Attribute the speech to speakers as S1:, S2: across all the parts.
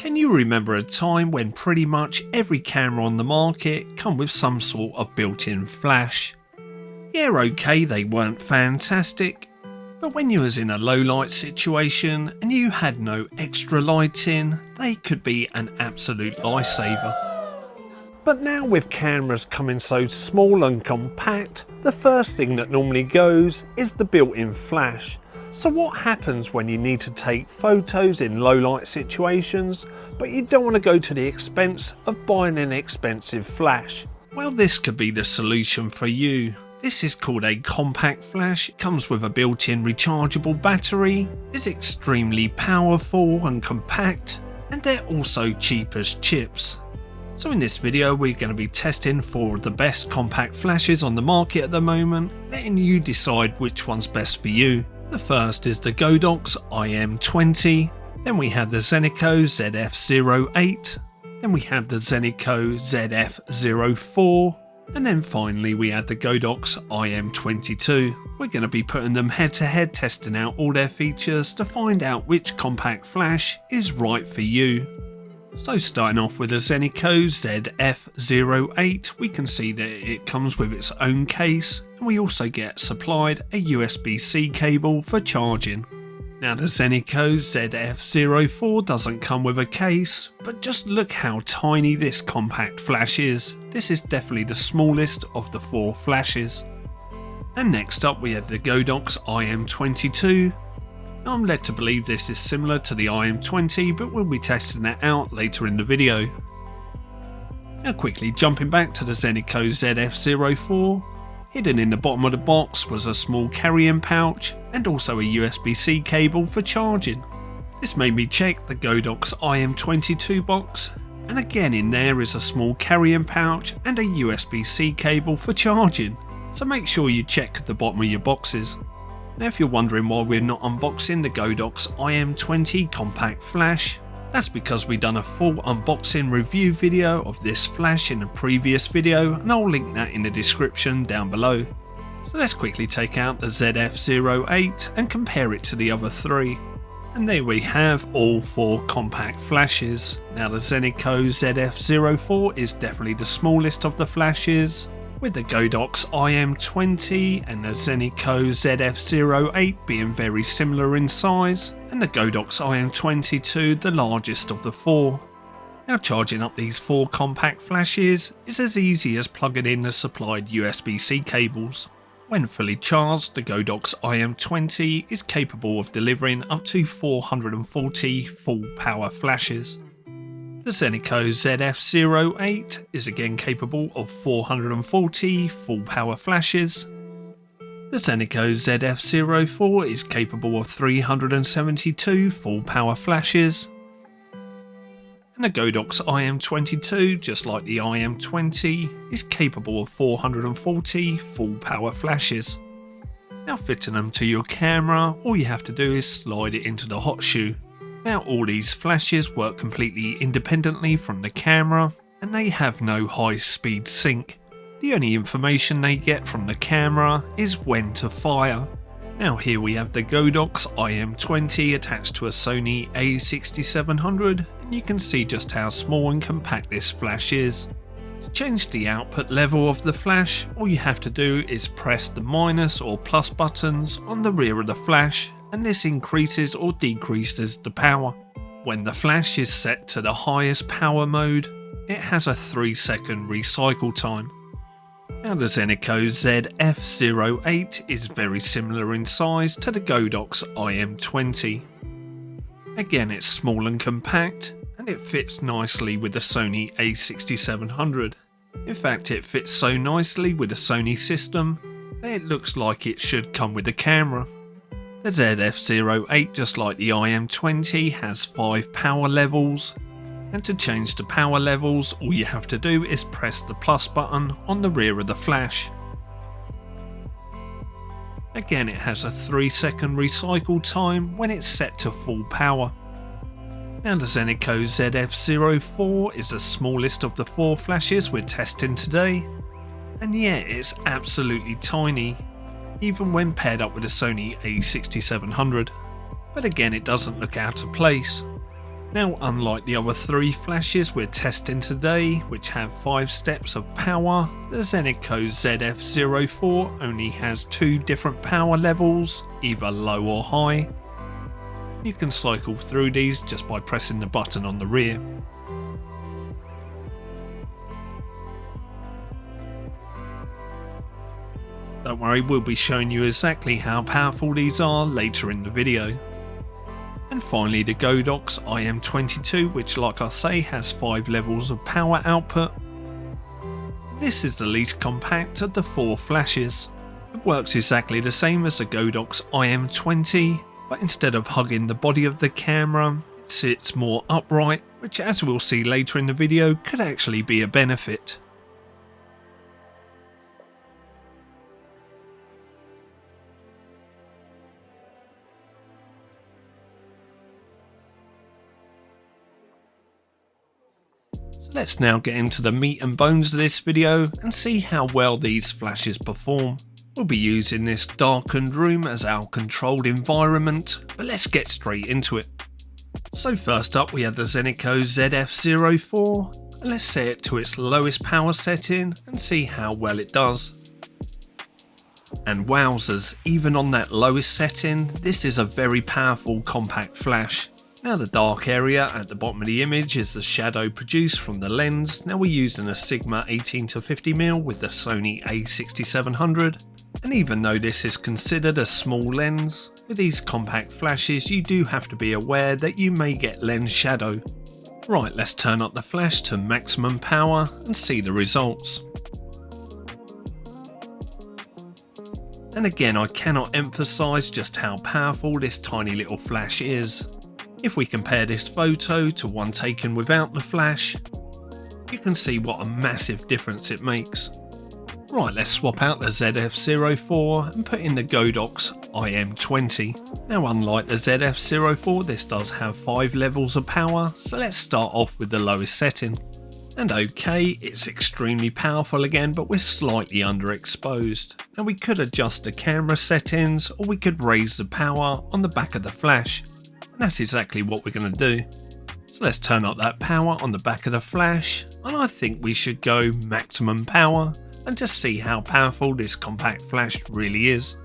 S1: Can you remember a time when pretty much every camera on the market come with some sort of built-in flash? Yeah, okay, they weren't fantastic, but when you was in a low light situation and you had no extra lighting, they could be an absolute lifesaver. But now with cameras coming so small and compact, the first thing that normally goes is the built-in flash. So what happens when you need to take photos in low light situations, but you don't want to go to the expense of buying an expensive flash? Well, this could be the solution for you. This is called a compact flash. It comes with a built-in rechargeable battery, is extremely powerful and compact, and they're also cheap as chips. So in this video we're going to be testing 4 of the best compact flashes on the market at the moment, letting you decide which one's best for you. The first is the GODOX IM20, then we have the Zeniko ZF08, then we have the Zeniko ZF04, and then finally we have the GODOX IM22. We're going to be putting them head to head, testing out all their features to find out which compact flash is right for you. So starting off with the Zeniko ZF08, we can see that it comes with its own case, and we also get supplied a USB-C cable for charging. Now the Zeniko ZF04 doesn't come with a case, but just look how tiny this compact flash is. This is definitely the smallest of the 4 flashes. And next up we have the GODOX IM22. I'm led to believe this is similar to the IM20, but we'll be testing that out later in the video. Now quickly jumping back to the Zeniko ZF04, hidden in the bottom of the box was a small carrying pouch and also a USB-C cable for charging. This made me check the GODOX IM22 box, and again in there is a small carrying pouch and a USB-C cable for charging, so make sure you check the bottom of your boxes. Now if you're wondering why we're not unboxing the GODOX IM20 compact flash, that's because we've done a full unboxing review video of this flash in a previous video, and I'll link that in the description down below. So let's quickly take out the ZF08 and compare it to the other 3. And there we have all 4 compact flashes. Now the Zeniko ZF04 is definitely the smallest of the flashes, with the GODOX IM20 and the Zeniko ZF08 being very similar in size, and the GODOX IM22 the largest of the 4. Now charging up these 4 compact flashes is as easy as plugging in the supplied USB-C cables. When fully charged, the GODOX IM20 is capable of delivering up to 440 full power flashes. The Zeniko ZF08 is again capable of 440 full power flashes. The Zeniko ZF04 is capable of 372 full power flashes. And the GODOX IM22, just like the IM20, is capable of 440 full power flashes. Now fitting them to your camera, all you have to do is slide it into the hot shoe. Now all these flashes work completely independently from the camera, and they have no high speed sync. The only information they get from the camera is when to fire. Now here we have the GODOX IM20 attached to a Sony a6700, and you can see just how small and compact this flash is. To change the output level of the flash, all you have to do is press the minus or plus buttons on the rear of the flash, and this increases or decreases the power. When the flash is set to the highest power mode, it has a 3-second recycle time. Now the Zeniko ZF08 is very similar in size to the GODOX IM20. Again, it's small and compact, and it fits nicely with the Sony a6700. In fact, it fits so nicely with the Sony system that it looks like it should come with the camera. The ZF08, just like the IM20, has 5 power levels, and to change the power levels all you have to do is press the plus button on the rear of the flash. Again, it has a 3-second recycle time when it's set to full power. Now the Zeniko ZF04 is the smallest of the 4 flashes we're testing today, and yet it's absolutely tiny, even when paired up with a Sony a6700, but again it doesn't look out of place. Now, unlike the other 3 flashes we're testing today, which have 5 steps of power, the Zeniko ZF04 only has 2 different power levels, either low or high. You can cycle through these just by pressing the button on the rear. Don't worry, we'll be showing you exactly how powerful these are later in the video. And finally the GODOX IM22, which like I say has 5 levels of power output. This is the least compact of the 4 flashes. It works exactly the same as the GODOX IM20, but instead of hugging the body of the camera, it sits more upright, which as we'll see later in the video could actually be a benefit. So let's now get into the meat and bones of this video and see how well these flashes perform. We'll be using this darkened room as our controlled environment, but let's get straight into it. So first up we have the Zeniko ZF04, and let's set it to its lowest power setting and see how well it does. And wowzers, even on that lowest setting, this is a very powerful compact flash. Now the dark area at the bottom of the image is the shadow produced from the lens. Now we're using a Sigma 18-50mm with the Sony a6700, and even though this is considered a small lens, with these compact flashes you do have to be aware that you may get lens shadow. Right, let's turn up the flash to maximum power and see the results. And again, I cannot emphasize just how powerful this tiny little flash is. If we compare this photo to one taken without the flash, you can see what a massive difference it makes. Right, let's swap out the ZF04 and put in the GODOX IM20. Now unlike the ZF04, this does have 5 levels of power, so let's start off with the lowest setting. And okay, it's extremely powerful again, but we're slightly underexposed. Now we could adjust the camera settings, or we could raise the power on the back of the flash. And that's exactly what we're going to do. So let's turn up that power on the back of the flash, and I think we should go maximum power and just see how powerful this compact flash really is.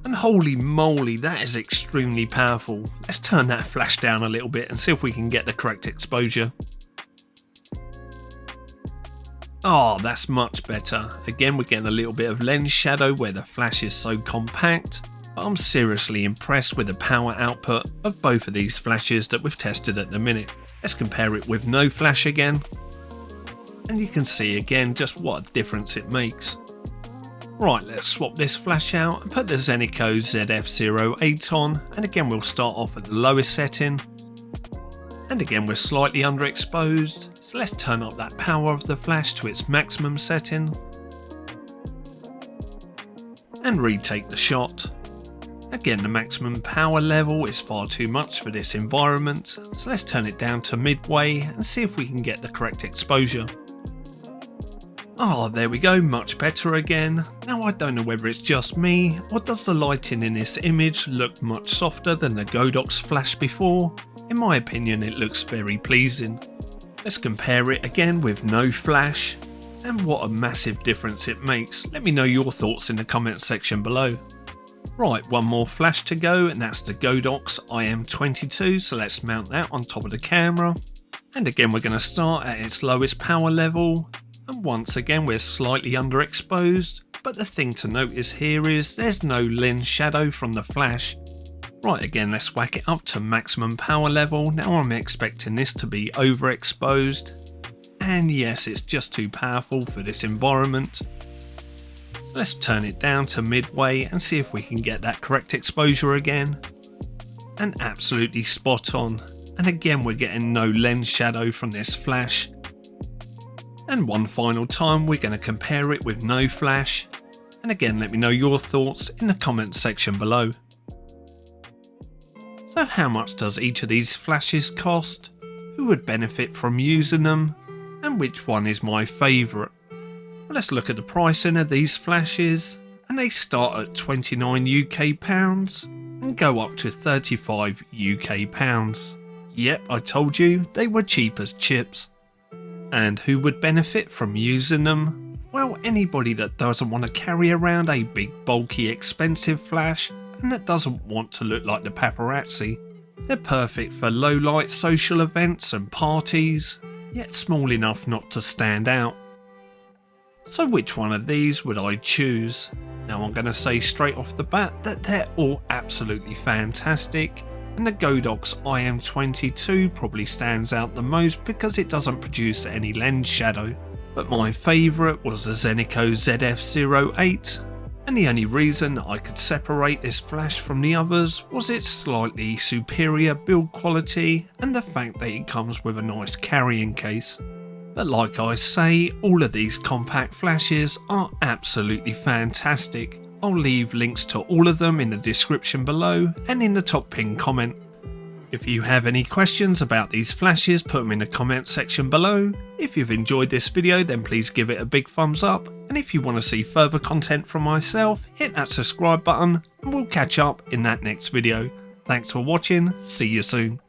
S1: And holy moly, that is extremely powerful. Let's turn that flash down a little bit and see if we can get the correct exposure. Oh, that's much better. Again, we're getting a little bit of lens shadow where the flash is so compact. But I'm seriously impressed with the power output of both of these flashes that we've tested at the minute. Let's compare it with no flash again. And you can see again just what a difference it makes. Right, let's swap this flash out and put the Zeniko ZF08 on, and again we'll start off at the lowest setting. And again we're slightly underexposed, so let's turn up that power of the flash to its maximum setting. And retake the shot. Again, the maximum power level is far too much for this environment, so let's turn it down to midway and see if we can get the correct exposure. Oh, there we go, much better again. Now I don't know whether it's just me, or does the lighting in this image look much softer than the GODOX flash before? In my opinion, it looks very pleasing. Let's compare it again with no flash, and what a massive difference it makes. Let me know your thoughts in the comment section below. Right, one more flash to go, and that's the GODOX IM22, so let's mount that on top of the camera. And again we're going to start at its lowest power level, and once again we're slightly underexposed, but the thing to notice here is there's no lens shadow from the flash. Right, again let's whack it up to maximum power level. Now I'm expecting this to be overexposed, and yes, it's just too powerful for this environment. Let's turn it down to midway and see if we can get that correct exposure again. And absolutely spot on. And again we're getting no lens shadow from this flash. And one final time we're going to compare it with no flash. And again let me know your thoughts in the comments section below. So how much does each of these flashes cost? Who would benefit from using them? And which one is my favourite? Let's look at the pricing of these flashes, and they start at £29 UK and go up to £35 UK. Yep, I told you, they were cheap as chips. And who would benefit from using them? Well, anybody that doesn't want to carry around a big, bulky, expensive flash and that doesn't want to look like the paparazzi. They're perfect for low light social events and parties, yet small enough not to stand out. So which one of these would I choose? Now I'm going to say straight off the bat that they're all absolutely fantastic, and the GODOX IM22 probably stands out the most because it doesn't produce any lens shadow. But my favourite was the Zeniko ZF08, and the only reason I could separate this flash from the others was its slightly superior build quality and the fact that it comes with a nice carrying case. But like I say, all of these compact flashes are absolutely fantastic. I'll leave links to all of them in the description below and in the top pinned comment. If you have any questions about these flashes, put them in the comment section below. If you've enjoyed this video, then please give it a big thumbs up, and if you want to see further content from myself, hit that subscribe button and we'll catch up in that next video. Thanks for watching, see you soon.